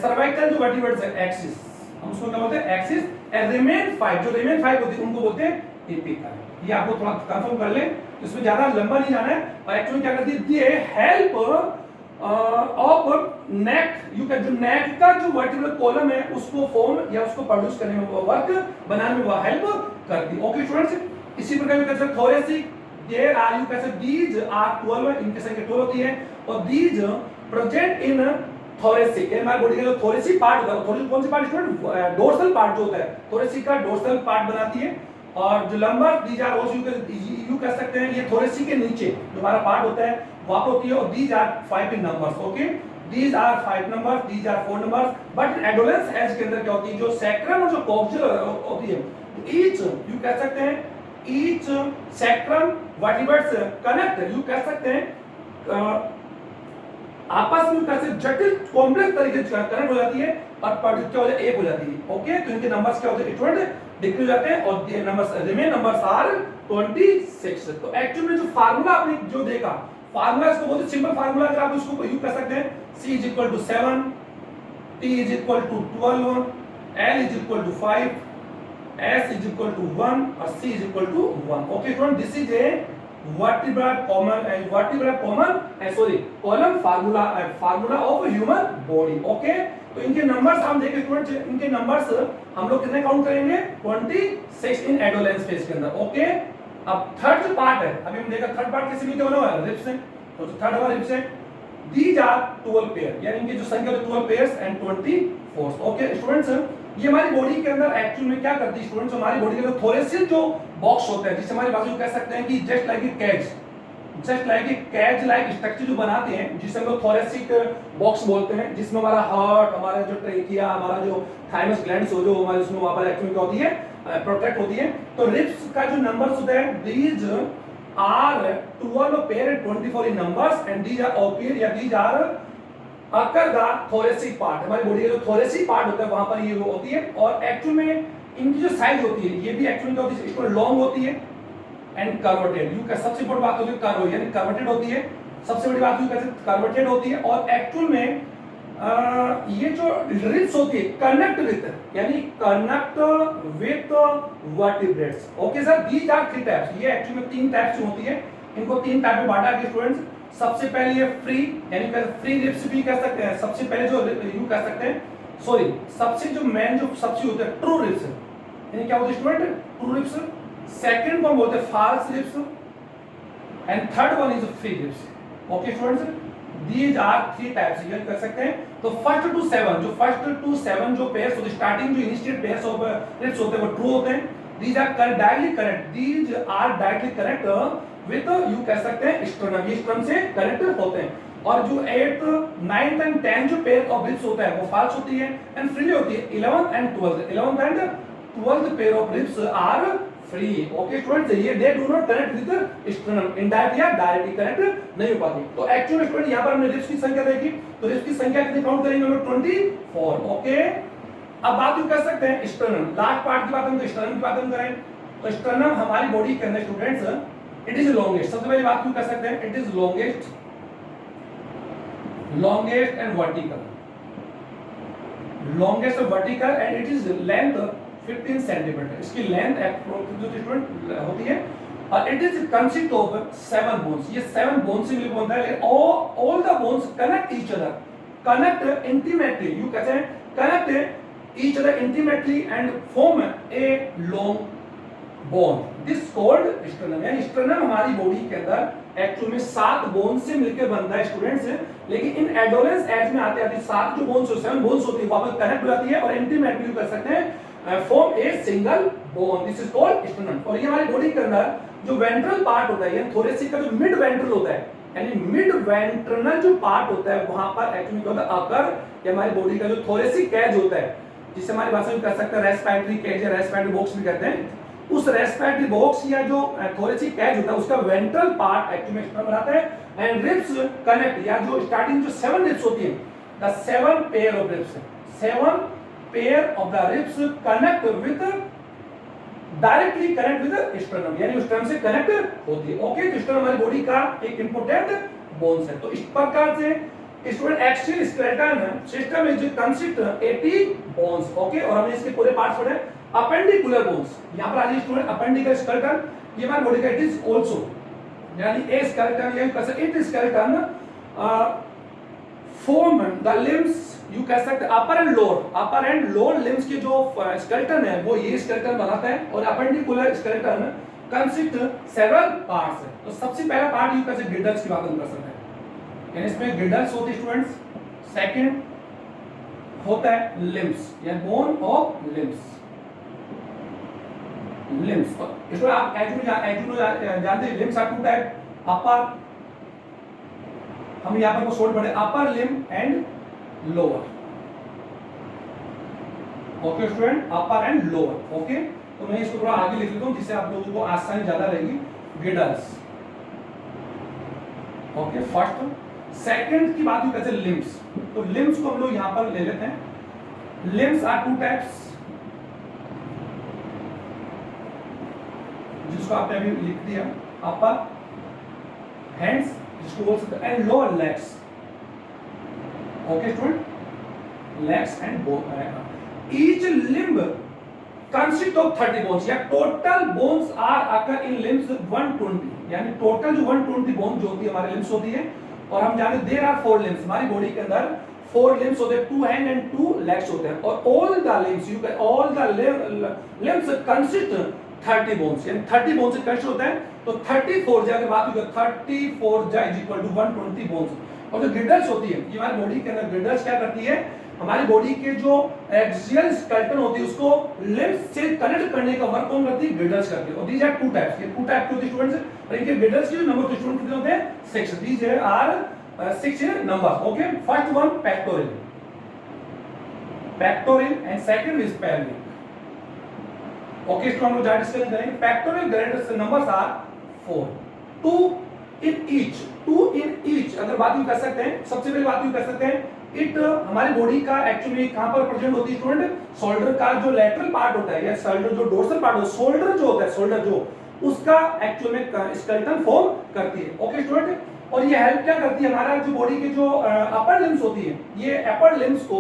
सर्वाइकल जो वर्टिब्रेट्स है, एक्सिस, हम उसको क्या बोलते हैं? एक्सिस। एंड रिमेन 5, जो रिमेन 5 होती है उनको बोलते हैं एपिकल। ये आपको थोड़ा कंफर्म कर ले, इसमें ज्यादा लंबा नहीं जाना है। और एक्चुअली क्या करती है, ये help of neck, you can, जो नेक का जो वर्टिब्रल कॉलम है उसको फॉर्म या उसको प्रोड्यूस करने में, वो वर्क बनाने में वो हेल्प करती है। ओके स्टूडेंट्स, इसी प्रकार you can say thoracic, there are, you can say these are 12, इनके संख्या 12 होती है। और दीज प्रेजेंट इन थोरेसिक, ये हमारे बॉडी का जो थोरेसिक पार्ट होता है, थोरेसिक कौन सी पार्ट स्टूडेंट? डोर्सल पार्ट जो होता है, थोरेसिक का डोर्सल पार्ट बनाती है। और जो lumbar, these are also you कह सकते हैं, ये थोरेसिक के नीचे जो हमारा पार्ट होता है वहां पर होती है। और these are 5 in numbers. Okay, these are 5 numbers, these are 4 numbers. But in adolescence age के अंदर क्या होती है, जो सैक्रम और जो कॉक्सियल होती है, ईच यू कह सकते हैं, each sacrum vertebrates connect, you कह सकते हैं आपस में कैसे जटिल कॉम्प्लेक्स तरीके से कनेक्ट हो जाती है और प्रोड्यूस क्या हो जाए? एक हो जाती है। ओके, तो इनके नंबर्स क्या होते हैं स्टूडेंट? डिक्रीज हो जाते हैं। और ये नंबर्स, रिमेन नंबर्स आर 26। तो एक्चुअली में जो फार्मूला आपने जो देखा, फार्मूला इसको बोलते हैं सिंपल फार्मूला। अगर आप उसको यूज कर सकते हैं, C = 7, T = 12, L = 5, S = 1 और C = 1। Okay student, this is A vertebral common column formula of human body। Okay, तो इनके नंबर्स हम देखें स्टूडेंट्स, इनके नंबर्स हम लोग कितने काउंट करेंगे? 26 इन एडोलेंस फेज के अंदर। ओके, अब थर्ड जो पार्ट है, अभी हम देखा थर्ड पार्ट किससे मिलके बना हुआ है? रिब्स से। तो थर्ड हमारा रिब्स है। दीज आर 12 पेयर, यानी इनकी जो संख्या है 12 पेयर्स एंड 24। ओके स्टूडेंट्स, ये हमारी बॉडी के अंदर एक्चुअल में क्या करती है स्टूडेंट्स? हमारी बॉडी के अंदर थोरेसिक जो बॉक्स होता है, जिसे हमारी भाषा में कह सकते हैं कि just like a cage like structure जो बनाते हैं, जिसे हम लोग थोरेसिक बॉक्स बोलते हैं, जिसमें हमारा हार्ट, हमारा जो ट्रेकिया, हमारा जो थाइमस ग्लैंड्स हो, जो हमारे उसमें वहां पर एक्चुअली क्या होती है? प्रोटेक्ट होती है। तो रिब्स का जो नंबर्स होते हैं, these are 12 pair and 24 in numbers and these are appear या these are occur the thoracic part. हमारी बॉडी का जो थोरेसिक पार्ट होता है वहां पर ये होती है। और एक्चुअल में इनकी जो साइज होती है, ये भी एक्चुअली क्या होती है? इसको लॉन्ग होती है एंड कर्वेटेड। यू का सबसे बड़ी बात होती है कर्व, यानी कर्वेटेड होती है। सबसे बड़ी बात यू कैसे कर्वेटेड होती है। और एक्चुअल में ये जो रिब्स होती है कनेक्ट विद, यानी connect with vertebrates. Okay sir, these are 3 types. ये एक्चुअली में 3 टाइप्स होती है। इनको 3 टाइप में बांटा गया स्टूडेंट्स। सबसे पहले ये फ्री, यानी फ्री रिब्स भी कह सकते हैं। सबसे पहले जो यू कह सकते हैं, सॉरी, सबसे जो मेन जो सबसे होता है ट्रू रिब्स, यानी क्या होता है स्टूडेंट? True ribs. सेकंड को हम बोलते हैं false ribs and third one is free ribs. Okay students, these are 3 types, ये कर सकते हैं। तो फर्स्ट टू 7 जो पेयर्स होते हैं, स्टार्टिंग जो इनिशियल पेयर्स ऑफ रिब्स होते हैं वो ट्रू होते हैं। These are directly connect, these are directly connect with, you कह सकते हैं स्टर्नम, ये स्टर्नम से कनेक्ट होते हैं। और जो 8th, 9th एंड 10th जो पेयर ऑफ रिब्स होता है वो फॉल्स होती है एंड फ्री होती है। 11th and 12th pair of ribs are free. Okay students, ये they do not connect with sternum, indirect या डायरेक्टली कनेक्ट नहीं हो पाती। तो एक्चुअली स्टूडेंट यहां पर हमने रिब्स की संख्या देखी, तो रिब्स की संख्या कितनी काउंट करेंगे हम लोग? 24। ओके, अब बात यू कर सकते हैं स्टर्नम, लास्ट पार्ट की बात हम स्टर्नम की बात हम करें तो स्टर्नम हमारी बॉडी के अंदर स्टूडेंट्स इट इज लॉन्गेस्ट। सबसे पहली बात यू कर सकते हैं, it is longest and vertical, longest and vertical and it is length 15 centimetre. इसकी लेंथ स्टूडेंट होती है और it is consist of 7 bones. ये 7 बोन्स से मिलकर बनता है, लेकिन all the bones connect each other, connect intimately, you कहते हैं connect each other intimately and form a long bone. This called sternum. यानी sternum हमारी बॉडी के अंदर एक्चुअल में 7 बोन से मिलकर बनता है स्टूडेंट्स, लेकिन इन एडोलेंस एज में आते आते 7 जो बोन्स 7 बोन्स होती है वापस कनेक्ट हो जाती है और इंटीमेटली कर सकते हैं form a single bone. This is called sternum. और ये हमारी बॉडी के अंदर जो वेंट्रल पार्ट होता है यानी थोरेसिक का जो मिड वेंट्रल होता है यानी मिड वेंट्रनल जो पार्ट होता है वहां पर एक्चुअली क्या होता है अकर या हमारी बॉडी का जो थोरेसिक कैज होता है जिससे हमारी भाषा में कह सकते हैं रेस्पिरेटरी कैज या रेस्पिरेटरी बॉक्स भी कहते हैं, उस रेस्पिरेटरी बॉक्स या जो थोरेसिक कैज होता है उसका वेंट्रल पार्ट एक्चुअली में बनाता है एंड रिब्स कनेक्ट या जो स्टार्टिंग जो 7 रिब्स होती है the 7 pair of ribs 7 pair of the ribs connect with directly connect with sternum यानी स्टर्नम से कनेक्ट होती है. ओके, तो स्टर्नम हमारी बॉडी का एक इंपॉर्टेंट बोन्स है. तो इस प्रकार से student axial skeleton system is consist 80 bones. Okay, और हमने इसके पूरे पार्ट्स पढ़े. अपेंडिकुलर बोन्स यहां पर आज स्टूडेंट अपेंडिकल स्केलेटन ये हमारी बॉडी का इट इज आल्सो यानी ए स्केलेटन या कैसे it skeleton form the limbs you कह सकते अपर एंड लोअर लिम्स के जो स्केलेटन है वो ये स्केलेटन बनाता है और appendicular skeleton consist several parts है. तो सबसे पहला पार्ट यू कैसे गिडल्स की बात हम कर सकते हैं यानी इसमें गिडल्स होती है स्टूडेंट्स. सेकंड होता है लिम्स या बोन ऑफ लिम्स. इसको आप जानते हैं limbs are two type upper हम यहां पर को शॉर्ट पढ़े upper limb and lower. Okay student, upper and lower. Okay, तो मैं इसको थोड़ा आगे लिख लेता हूं जिससे आप लोगों को आसानी ज्यादा रहेगी. गिडल्स. ओके, फर्स्ट सेकंड की बात कैसे लिम्स. तो लिम्स को हम लोग यहां पर ले लेते हैं. लिम्स आर टू टाइप्स जिसको आपने अभी लिख दिया अपर हैंड्स जिसको बोल सकते हैं and lower legs. Okay student, legs and each limb consist of 30 bones या total bones are occur in limbs 120 यानी टोटल जो 120 बोन जो होती है हमारे लिम्स होती है. और हम जानते देयर आर 4 लिम्स हमारी बॉडी के अंदर 4 लिम्स होते हैं 2 हैंड एंड 2 लेग्स होते हैं और all the limbs you can all the limbs consist 30 bones यानी 30 बोन्स से कंसिस्ट होते हैं. तो 34 जाके बात होगी 34 जा इज इक्वल टू 120 बोन्स. और जो गिडल्स होती है ये हमारी बॉडी के अंदर गिडल्स क्या करती है हमारी बॉडी के जो एक्सियल स्केलेटन होती है उसको लिम्स से कनेक्ट करने का वर्क कौन करती है गिडल्स करती है. और दीज आर टू टाइप्स. ये टू टाइप के होते हैं स्टूडेंट्स और इनके गिडल्स के नंबर ऑफ स्टूडेंट कितने होते हैं 6. These are 6 numbers. Okay, first one pectoral and second is pelvic. Okay, इसको हम लोग ज्यादा डिस्कस करेंगे. Pectoral glands numbers are 4. 2 in each अगर बात यू कर सकते हैं. सबसे पहले बात यू कर सकते हैं इट हमारी बॉडी का एक्चुअली कहां पर प्रेजेंट होती है स्टूडेंट शोल्डर का जो लेटरल पार्ट होता है या शोल्डर जो डोर्सल पार्ट होता है शोल्डर जो होता है शोल्डर जो उसका एक्चुअल में स्केलेटन फॉर्म करती है. ओके स्टूडेंट, और ये हेल्प क्या करती है हमारा जो बॉडी के जो अपर लिम्स होती है ये अपर लिम्स को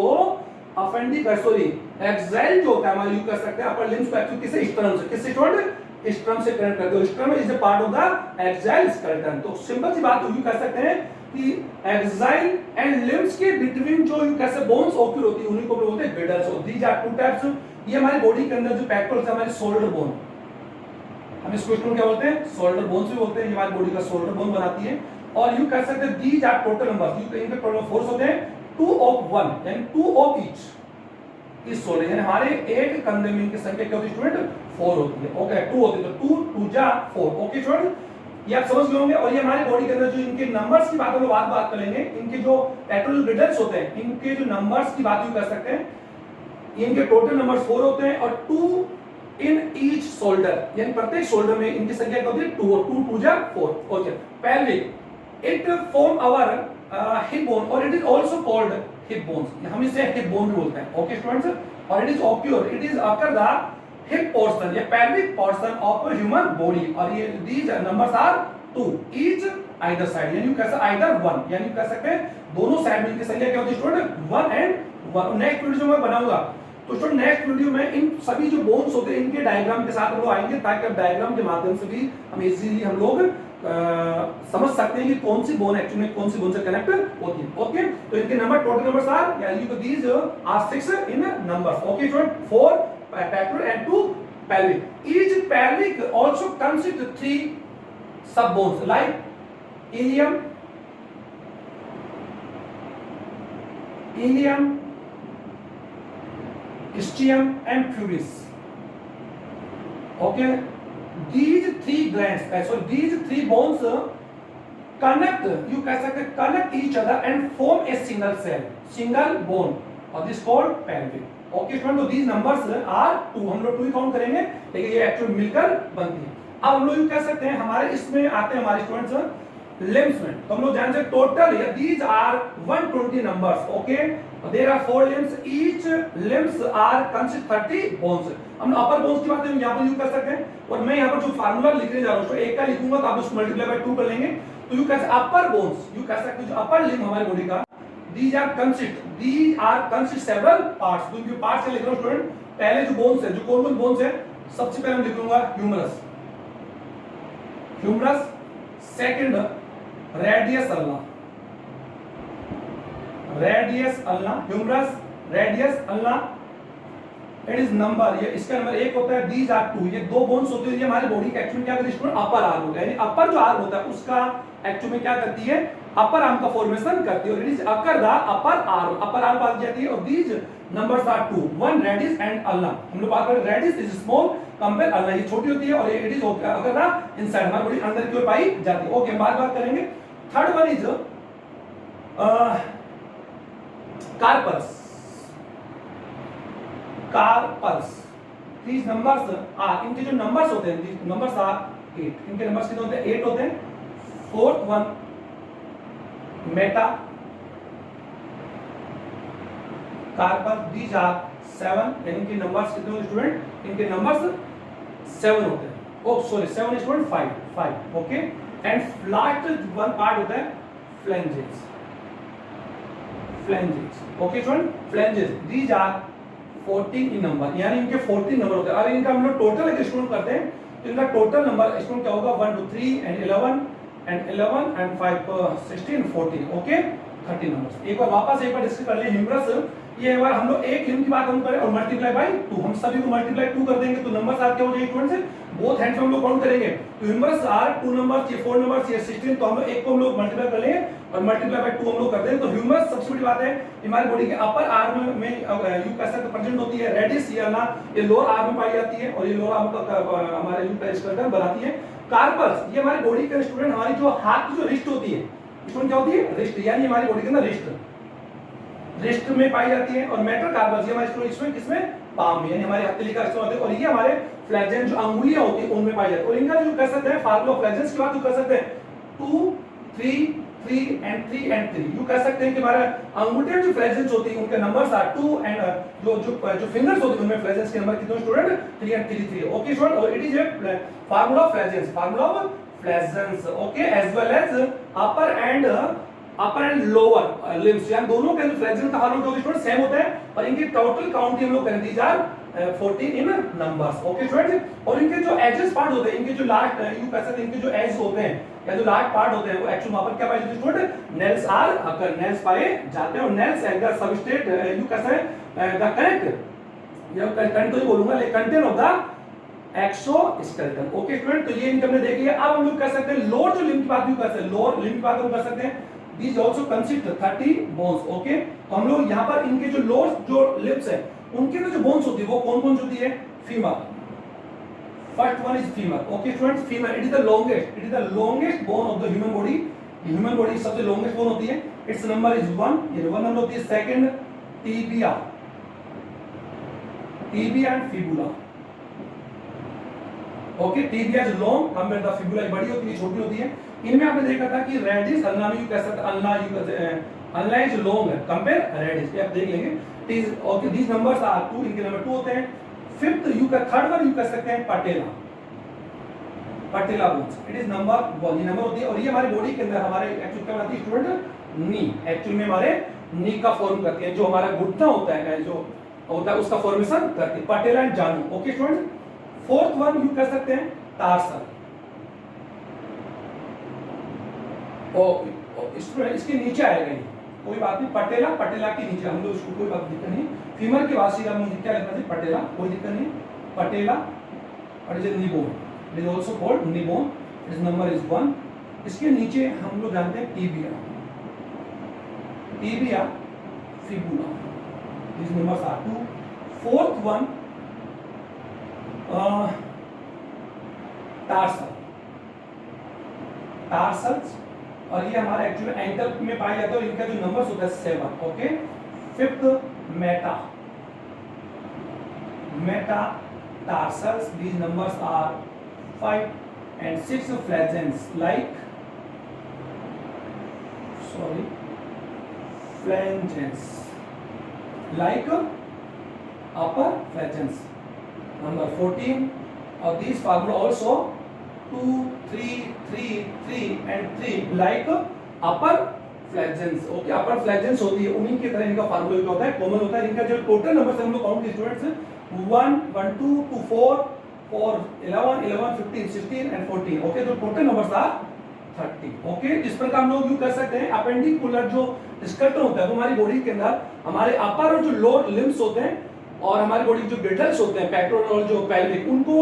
एक्साइल जो होता है हमारा यू कर सकते हैं अपर लिम्स को एक्चुअली किससे स्टूडेंट स्टर्नम से कनेक्ट करते हो. Sternum is a part of the axial skeleton. तो सिंपल सी बात यू कह सकते हैं कि एक्साइल एंड लिम्स के बिटवीन जो यू कैसे बोन्स ऑक्यूर होती है उन्हीं को बोलते हैं गिडल्स. और दीज आर टू टाइप्स. ये हमारी बॉडी के अंदर जो पेक्टोरल है हमारे शोल्डर बोन हम इसको स्टूडेंट क्या बोलते हैं शोल्डर बोन्स भी बोलते हैं. ये हमारी बॉडी का शोल्डर बोन बनाती है. और यू कह सकते हैं these are total numbers you इनके टोटल फोर्स होते हैं 2 of 1 यानी 2 of each इस शोल्डर यानी हमारे एक कंधे में इनकी संख्या क्या होती है स्टूडेंट 4 होती है. ओके, 2 होती है तो 2 2 जा 4. ओके स्टूडेंट, ये आप समझ गए होंगे. और ये हमारी बॉडी के अंदर जो इनके नंबर्स की बात हम लोग बात करेंगे. इनके जो पेक्टोरल गिडल्स होते हैं इनके जो नंबर्स की बात भी कर सकते हैं. इनके टोटल नंबर्स 4 होते हैं और 2 इन ईच शोल्डर यानी प्रत्येक शोल्डर में इनकी संख्या क्या होती है 2 2 2 जा 4. Okay, pelvic it form our hip bone और it is also called hip bones. हम इसे हिप बोन भी बोलते हैं. ओके स्टूडेंट्स, और it is occur it is occur the hip portion या pelvic portion of a human body. और ये these numbers are 2 each either side यानी कैसे either 1 यानी कह सकते हैं दोनों साइड में इनकी संख्या क्या होती है स्टूडेंट 1 and 1. नेक्स्ट वीडियो में बनाऊंगा तो स्टूडेंट नेक्स्ट वीडियो में इन सभी जो बोन्स होते हैं इनके डायग्राम के साथ हम लोग आएंगे ताकि अब डायग्राम के माध्यम से भी हम इजीली हम लोग समझ सकते हैं कि कौन सी बोन एक्चुअली में कौन सी बोन से कनेक्ट होती है। ओके, तो इनके नंबर टोटल नंबर्स आर या you these are 6 in numbers. Okay student, 4 pectoral and 2 pelvic. Each pelvic also consists 3 sub bones like ilium, ischium and pubis. Okay, these 3 glands, these 3 bones connect, you कह सकते हैं connect each other and form a single cell, single bone, or this called pelvic. Okay student, तो these numbers are 2, हम लोग 2 ही count करेंगे लेकिन ये actually मिलकर बनती है। अब हम लोग कह सकते हैं हमारे इसमें आते हैं हमारे स्टूडेंट्स लिम्स में, तो हम लोग जान सकते total these are 120 numbers. Okay, there are 4 limbs, each limbs are consist 30 bones. हम अपर बोन्स की बात हम यहाँ पर यूज कर सकते हैं, और मैं यहाँ पर जो फार्मूला लिखने जा रहा हूँ एक का लिखूंगा तो आप उसको मल्टीप्लाई बाय 2 कर लेंगे, तो यू कह सकते अपर बोन्स, यू कह सकते जो अपर लिम्ब हमारी बॉडी का, these are consist several parts. तो इनके पार्ट्स से लिख रहा हूं स्टूडेंट, पहले जो बोन्स है, जो कौन-कौन बोन्स है, सबसे पहले हम लिख लूंगा humerus, second radius ulna, humerus, radius ulna, it is number, ये इसका नंबर 1 होता है, these are 2, ये 2 बोन्स होते हैं, ये हमारी बॉडी का एक्चुअली क्या करती है स्टूडेंट, अपर आर्म होता है, यानी अपर जो आर्म होता है उसका एक्चुअली में क्या करती है, अपर आर्म का फॉर्मेशन करती है, और it is occur the upper arm पाई जाती है, और these numbers are 2, 1 radius and ulna. हम लोग बात करें radius is small compare ulna, ये छोटी होती है, और it is occur the inside, हमारी बॉडी अंदर की ओर पाई जाती है। ओके, हम बात करेंगे। Third one is carpus. These numbers are, इनके जो नंबर्स होते हैं, these numbers are 8, इनके नंबर्स कितने होते हैं, 8 होते हैं। Fourth one metacarpus, these are 7, इनके नंबर्स कितने होते हैं स्टूडेंट, इनके नंबर्स 7 होते हैं। Oh sorry, 7 is student 5, okay. And last one part होता है flanges, okay student, flanges, these are 14 in number, यानी इनके 14 नंबर होते हैं। अगर इनका हम लोग टोटल अगर स्टूडेंट करते हैं तो इनका टोटल नंबर स्टूडेंट क्या होगा, 1 2 3 एंड 11 एंड 5 16 14, ओके 30 नंबर्स। एक बार डिस्कस कर ले ह्यूमरस, ये एक बार हम लोग एक लिम्ब की बात हम करें और मल्टीप्लाई बाय 2, हम सभी को मल्टीप्लाई 2 कर देंगे तो नंबर्स आर क्या हो जाएंगे स्टूडेंट्स, बोथ हैंड्स में हम लोग काउंट करेंगे, तो ह्यूमरस आर 2 नंबर्स, ये 4 नंबर्स, ये 16, तो हम लोग एक को हम लोग मल्टीप्लाई कर लेंगे और मल्टीप्लाई बाय 2 हम लोग करते हैं। तो ह्यूमरस सबसे बड़ी बात है हमारी बॉडी के अपर आर्म में यू कह सकते प्रेजेंट होती है, रेडियस ये ना ये लोअर आर्म में पाई जाती है, और ये लोअर आर्म का हमारे यू प्रेस करकर बनाती है। कार्पस, ये हमारी बॉडी के स्टूडेंट हमारी जो हाथ की जो रिस्ट होती है, इसमें क्या होती है, रिस्ट, यानी हमारी बॉडी के अंदर रिस्ट में पाई जाती है। और मेटल कार्पस ये हमारे स्टूडेंट इसमें किसमें, पाम में, यानी हमारे हथेली का हिस्सा होते हैं, और ये हमारे फ्लैजेन जो अंगुलियां होती है उनमें पाई जाती है। और इनका जो कर सकते हैं फार्मूला ऑफ फ्लैजेंस की बात जो कर सकते हैं 2 3 3 एंड 3 एंड 3, यू कह सकते हैं कि हमारे अंगूठे जो फ्लैजेंस होती है उनके नंबर्स आर 2 एंड जो फिंगर्स होती है उनमें फ्लैजेंस के नंबर कितने स्टूडेंट 3 एंड 3 3, ओके स्टूडेंट। और it is a formula of phalanges, okay, as well as upper and lower limbs, यानी दोनों के फ्लैजेंस का हार्मोन जो स्टूडेंट सेम होता है, और इनकी टोटल काउंट हम लोग करें these are 14 in numbers, okay students. और इनके जो एजेस पार्ट होते हैं, इनके जो लास्ट यू कह सकते हैं इनके जो एज होते हैं या जो लास्ट पार्ट होते हैं वो एक्चुअली वहां पर क्या पाए जाते हैं student, nails are occur, nails पाए जाते हैं, और nails as the substrate you कह सकते हैं द कनेक्ट, या कंटेंट तो बोलूंगा लेकिन content of the exoskeleton, okay student. तो ये इनके हमने देख लिया। अब हम लोग कर सकते हैं लोअर जो लिम्ब की बात भी कर सकते हैं, लोअर लिम्ब की बात हम कर सकते हैं, these also consist 30 bones, okay. तो हम लोग यहाँ पर इनके जो लोअर जो लिम्स है उनके अंदर जो बोन्स होती है वो कौन कौन सी होती है, femur, first one is femur, okay students. Femur it is the longest bone of the human body, human body सबसे लॉन्गेस्ट बोन होती है, इट्स नंबर इज 1, ये 1 नंबर होती है। Second tibia and fibula, okay, tibia is long compare the fibula, बड़ी होती है छोटी होती है। इनमें आपने देखा था कि रेडिस अल्ना में यू कह सकते हैं, ulna is long compare radius, ये आप देख लेंगे। ओके, दीस नंबर्स आर 2, इनके नंबर 2 होते हैं। फिफ्थ यू का थर्ड वन यू कह सकते हैं पटेला बोन्स, इट इज नंबर 1, ये नंबर होती है। और ये हमारी बॉडी के अंदर हमारे एक्चुअली क्या बनाती है स्टूडेंट, नी, एक्चुअल में हमारे नी का फॉर्म करती है, जो हमारा घुटना होता है जो होता है उसका फॉर्मेशन करती है, पटेला एंड जानू, okay student. Fourth one you कह सकते हैं टार्सल, स्टूडेंट इसके नीचे आएगा ये, कोई बात नहीं, पटेला, पटेला के नीचे हम लोग इसको, कोई बात दिक्कत नहीं, फीमर के वासी का मुझे क्या लिखना चाहिए, पटेला, कोई दिक्कत नहीं, पटेला, और is knee bone, it is also called knee bone, इस नंबर इज 1। इसके नीचे हम लोग जानते हैं tibia, tibia, fibula, these numbers are 2। Fourth one tarsal, tarsals, और ये हमारा एक्चुअली एंकल में पाया जाता है और इनका जो नंबर्स होता है 7। Okay, fifth Meta, Meta tarsals, these numbers are 5 and 6 phalanges like, sorry, phalanges like upper phalanges, number 14, or these formula also 2 3 3 3 and 3 like upper phalanges। Okay, अपर फ्लैजेंस होती है, उन्हीं की तरह इनका फार्मूला क्या होता है, कॉमन होता है। इनका जो टोटल नंबर हम लोग काउंट किए स्टूडेंट्स 1 1 2 2 4 4 11 11 15 16 and 14। ओके, तो टोटल नंबर्स आर 30। ओके, इस प्रकार हम लोग यूज कर सकते हैं। अपेंडिकुलर जो स्कर्टन होता है वो हमारी बॉडी के अंदर हमारे अपर और जो लोअर लिम्स होते हैं और हमारी बॉडी के जो गिल्डल्स होते हैं, पेक्टोरल और जो पेल्विक, उनको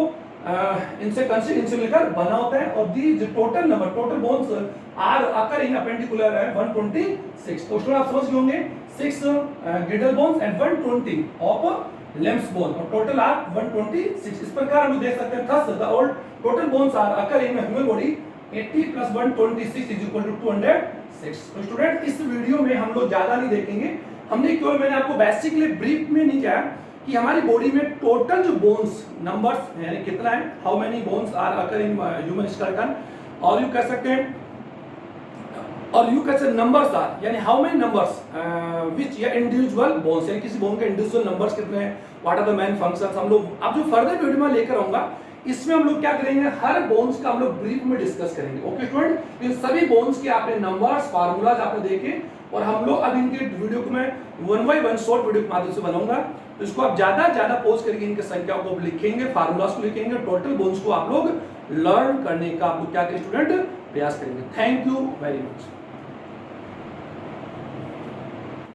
इनसे मिलकर बना होता है। और दी जो total number, total bones are occur in appendicular है 126। तो स्टूडेंट आप समझ गए होंगे 6 girdle bones and 120 of limbs bone, और टोटल आर 126। इस प्रकार हम देख सकते हैं thus the all total bones are occur in human body 80 + 126 = 206। तो स्टूडेंट इस वीडियो में हम लोग ज्यादा नहीं देखेंगे, हमने केवल, मैंने आपको बेसिकली ब्रीफ में नहीं किया कि हमारी बॉडी में टोटल जो बोन्स नंबर्स यानी कितना है, how many bones are occur in human skeleton, और यू कह सकते हैं, और यू कह सकते नंबर्स आर यानी हाउ मेनी नंबर्स विच या इंडिविजुअल बोन्स, यानी किसी बोन के इंडिविजुअल नंबर्स कितने हैं, what are the main functions. हम लोग अब जो फर्दर वीडियो में लेकर आऊंगा इसमें हम लोग क्या करेंगे, हर बोन्स का हम लोग ब्रीफ में डिस्कस करेंगे। ओके स्टूडेंट, इन सभी बोन्स के आपने नंबर्स, फार्मूलाज आपने देखे, और हम लोग अब इनके वीडियो को मैं 1 by 1 शॉर्ट वीडियो के माध्यम से बनाऊंगा। तो इसको आप ज्यादा पोस्ट करके इनके संख्या को लिखेंगे, फार्मूलाज को लिखेंगे, टोटल बोन्स को आप लोग लर्न करने का आप लोग क्या करें स्टूडेंट, प्रयास करेंगे। Thank you very much.